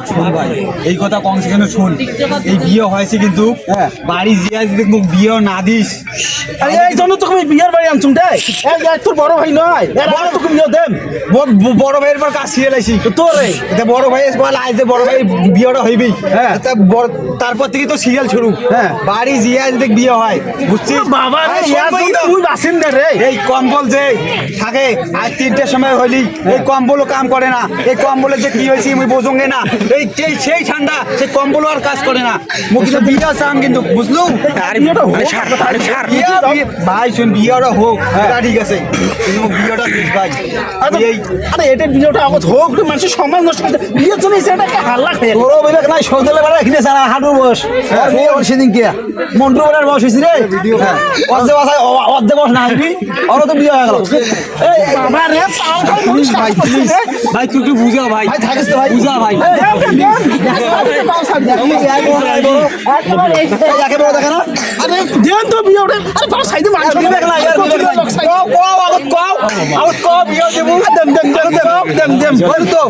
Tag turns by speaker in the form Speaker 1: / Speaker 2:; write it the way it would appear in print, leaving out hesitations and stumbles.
Speaker 1: শোন ভাই, এই কথা কম সেখানে শোন, এই বিয়ে হয়েছে কিন্তু বাড়ি জিয়া যদি বিয়েও না দিস।
Speaker 2: আরে এই জন্য তোকে আমি বিয়ের বাড়ি আনছুম রে। তোর বড় ভাই নয়, বড় তোকে বিয়ে দেম।
Speaker 1: বড় ভাইয়ের পর কাজ শিখে লাইছি
Speaker 2: তোরে
Speaker 1: এটা বড় ভাই বল, আজ যে বড় ভাই বিয়েটা হইবেই, তারপর থেকে তো সিরিয়াল শুরু। বাড়ি জিয়া যদি বিয়ে হয় বুঝছিস
Speaker 2: বাবা রে,
Speaker 1: আরে শোন ভাই,
Speaker 2: তুই বাসিন দে রে।
Speaker 1: এই কম্বল যে থাকে আজ 3টের সময় হইলি এই কম্বলও কাম করে না। এই কম্বলের যে কি হয়েছে আমি বোঝোগে না। এই সেই ঠান্ডা সেই কম্বলও আর কাজ করে না। মুখ কিন্তু বিয়ে চাম কিন্তু বুঝলু। ভাই শোন বিয়েটা হোক, এটা ঠিক আছে, কিন্তু বিয়েটা দিস ভাই।
Speaker 2: আরে এটা বিয়েটা আগত হোক, মানুষের সমাজ নষ্ট করতে বিয়ের জন্য সেটা হাল্লা খায়।
Speaker 1: তোরও বিবেক নাই, সৌদলে বেড়া এখানে জানা হাঁটুর বয়স সেদিন কে মন্টু বেড়ার বয়স হয়েছি রে। অর্ধে বাসায় অর্ধে বয়স না আসবি, ওরও তো বিয়ে হয়ে গেল।
Speaker 2: বাবা রে,
Speaker 1: ভাই প্লিজ ভাই, তুই একটু বুঝা ভাই, থাকিস তো ভাই, বুঝা ভাই। একে বড় দেখে না,
Speaker 2: আরে দেন তো বিয়ে ওটা। আরে বাবা সাইডে মানুষ
Speaker 1: বিবেক নাই, কও আগত কও বিয়ে দেবো।
Speaker 2: Them them them them them them.